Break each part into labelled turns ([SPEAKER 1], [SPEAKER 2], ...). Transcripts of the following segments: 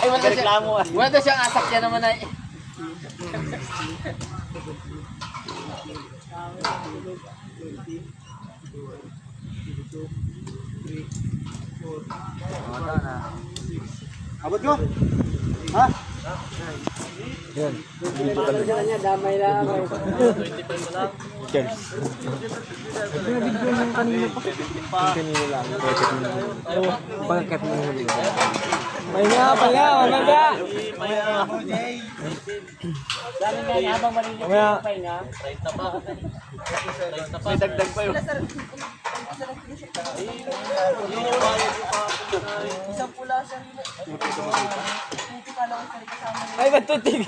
[SPEAKER 1] Ay, wala daw siyang asak yan naman ay.
[SPEAKER 2] Abot ko? Ha?
[SPEAKER 3] Yan.
[SPEAKER 2] Damay lang ako.
[SPEAKER 3] 25 lang. Yan. Pinabigyan yung kanina pa. Kanina lang. Pagkat mo huli. Pahinga, umaga.
[SPEAKER 2] Dami nga habang maliliit yung pahinga.
[SPEAKER 3] 30 pa. May dagdag pa yun.
[SPEAKER 2] Isang pula siya.
[SPEAKER 3] Ay, matutig.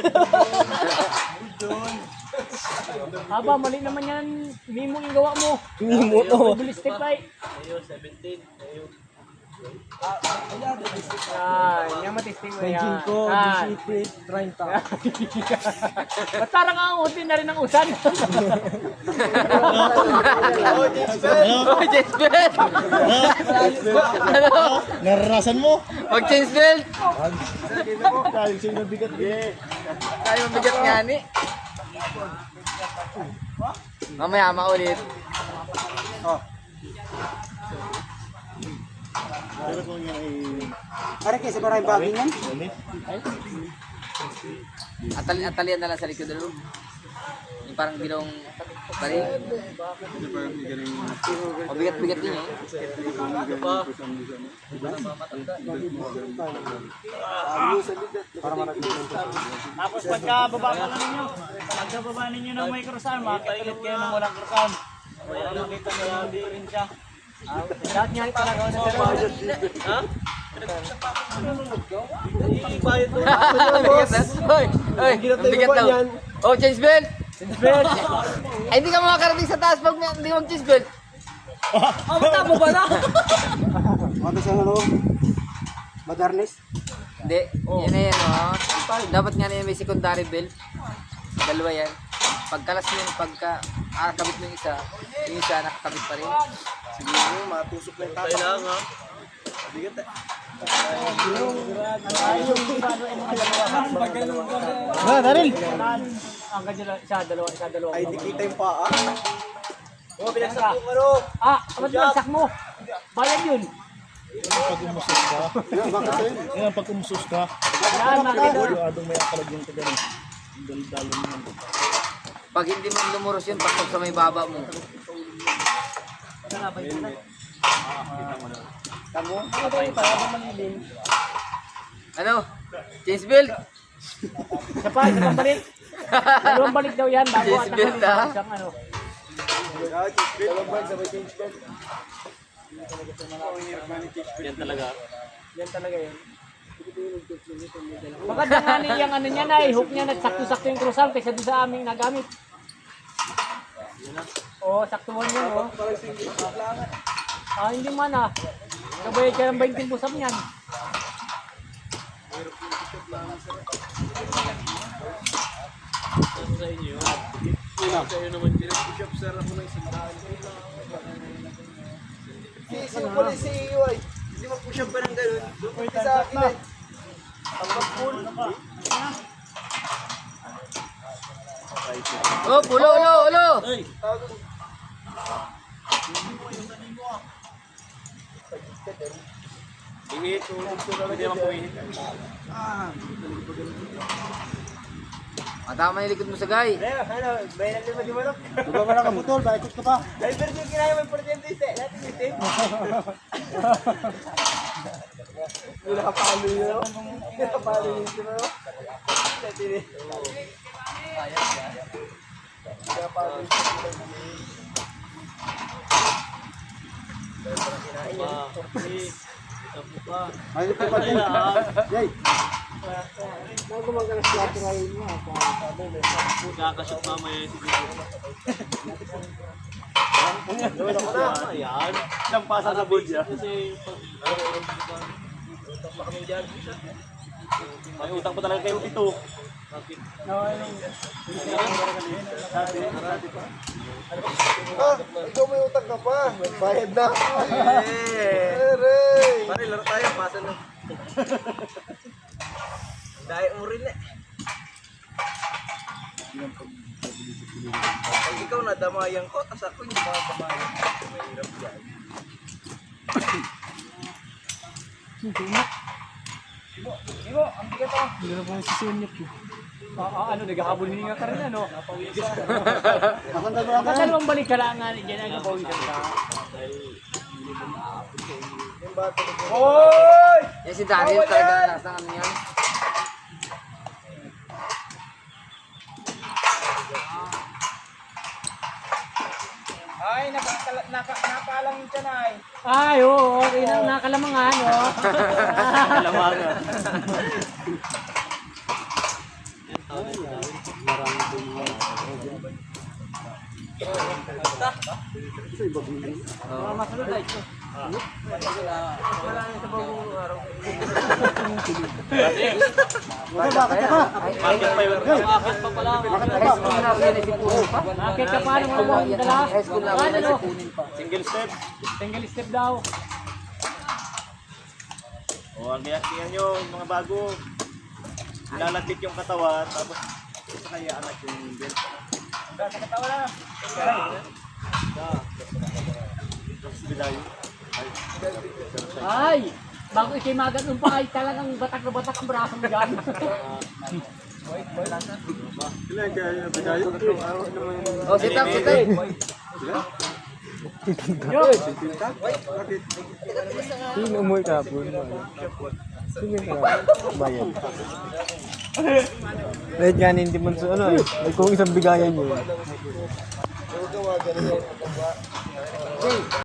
[SPEAKER 2] Haba, mali naman yan. Mimo yung gawa mo.
[SPEAKER 3] Mimo to.
[SPEAKER 2] Bilis step ay.
[SPEAKER 3] Ayun, 17. Ayun.
[SPEAKER 2] Yan, yung matisting mo yan.
[SPEAKER 3] Ko, 17, 30.
[SPEAKER 2] Ba't parang ang utin na rin ng usan?
[SPEAKER 1] Oh, James Bell! Ano?
[SPEAKER 3] Naranasan mo?
[SPEAKER 1] Mag James Bell!
[SPEAKER 3] Dahil sa'yo nabigat.
[SPEAKER 1] Tayo mabigat nga ni. Mamaya maulit.
[SPEAKER 3] Pero kung yung ay...
[SPEAKER 2] Para kayo sa maraming bagay yan?
[SPEAKER 1] Atalian na lang sa likod doon. Yung parang bilong bali. Mabigat-bigat din eh.
[SPEAKER 2] Tapos pagkababa ka na ninyo, pagkababa ninyo ng may krusan, makakalit kayo ng walang krusan. Kaya nakita nila di rin siya. Lahat niya ay talaga na sila. Ha?
[SPEAKER 1] Bigat na. Hoy! Hoy! Ang bigat daw. Oh, James Bell!
[SPEAKER 2] James Bell!
[SPEAKER 1] Ay, hindi ka makakarating sa taas pag hindi mag James Bell.
[SPEAKER 2] Oh, matabo ba na?
[SPEAKER 4] Ano sa ano? Badarnes?
[SPEAKER 1] Hindi. Yan na yan, oh. Dapat nga na yan may secondary bell. Dalawa yan. Pagkalas mo yung kabit mo yung isa nakakabit pa rin.
[SPEAKER 3] Siguro, matusok na yung tapak. Kailangan. Bigat eh. Daryl!
[SPEAKER 2] Ang ganyan isa, dalawa.
[SPEAKER 3] Ay, di kita yung paa.
[SPEAKER 2] Oh, binagsak mo ano? Ba't binagsak mo? Bayan yun.
[SPEAKER 3] Pag-umusos ka. Yan, pag-umusos ka.
[SPEAKER 2] Yan, nakita.
[SPEAKER 3] Adong may akalag yung kagano. Dal-dalon naman.
[SPEAKER 1] Pag hindi mo lumuros yun, pasok sa may baba mo. Ano? James Bell?
[SPEAKER 2] Isa pa, isang balik. Dalawang balik daw yan. Bago
[SPEAKER 1] James
[SPEAKER 2] at
[SPEAKER 1] Bell, ah.
[SPEAKER 2] isang ano.
[SPEAKER 3] Yan talaga.
[SPEAKER 2] Yan talaga yun. Maganda nga niyang ano niya na hook niya na sakto-sakto yung krusal kaysa doon sa aming nagamit. Oo, saktuhan yun oh. Hindi man ah. Nabayad ka ng 20 pusap niyan.
[SPEAKER 3] Sa inyo. Sa iyo naman. Push-up sir ako ng sandaan. Si Iway. Hindi mag-push up pa ng gano'n. Pwede sa akin eh. Ang mag-pull.
[SPEAKER 1] Oh, ulo!
[SPEAKER 3] Ay! Ingit, hindi naman pumihinit.
[SPEAKER 1] Matama yung likod mo sa gay.
[SPEAKER 2] Bayan natin mag-imanok.
[SPEAKER 4] Diba ka na kamutol? Bakit ka pa?
[SPEAKER 2] Dahil pero yung kinaya may porsyento isa. Natin ito.
[SPEAKER 4] Pinapalo yun. Pinapalo yun. Ay, ito pa din. Yay!
[SPEAKER 3] Kakasok mamaya yung siguro. Ayan. Ilang pasa sa board niya. Kasi
[SPEAKER 2] May utang pa talaga kayo ito.
[SPEAKER 4] Ikaw may utang ka pa. Bayad na. Aray.
[SPEAKER 3] Pare, laro tayo. Pasa na. Dahil mo rin eh. Pag ikaw nadamayan ko, tas ako yung madamayan. Mahirap yan.
[SPEAKER 2] Hindi na po si Sunyap eh. Ano, naghahabol hininga ka rin ano?
[SPEAKER 4] Nakanda ba ako?
[SPEAKER 2] Kasalawang balik ka lang nga, dyan ang napawisan ka.
[SPEAKER 1] Yan si Daryl talaga nasa ano yan.
[SPEAKER 3] Ay, napaalam yung tiyan
[SPEAKER 2] Ay, oo, okay na, nakalamangan, oh. Nakalamangan. Masunod ay ito.
[SPEAKER 4] Bakit ka pa?
[SPEAKER 2] Bakit pa yun? Bakit pa pala?
[SPEAKER 4] Bakit ka
[SPEAKER 1] High
[SPEAKER 4] pa?
[SPEAKER 1] school na ako yan, isipunin pa.
[SPEAKER 2] Bakit ka paano mo naman dala?
[SPEAKER 1] High school na ako yan, isipunin pa.
[SPEAKER 2] Single step. Single step daw. O, ang kaya nyo, mga bago, lalaglit yung katawan, tapos sa kaya anak yung belt. Sa katawan na. Ay! Bago ikay magat nung pa ay talagang batak na batak ang braso mo dyan.
[SPEAKER 1] Oh, sit up, sit up.
[SPEAKER 3] Sino mo ikapon? Sino ka? Bayan. Kahit nga hindi man sa ano eh. May kung isang bigayan yun.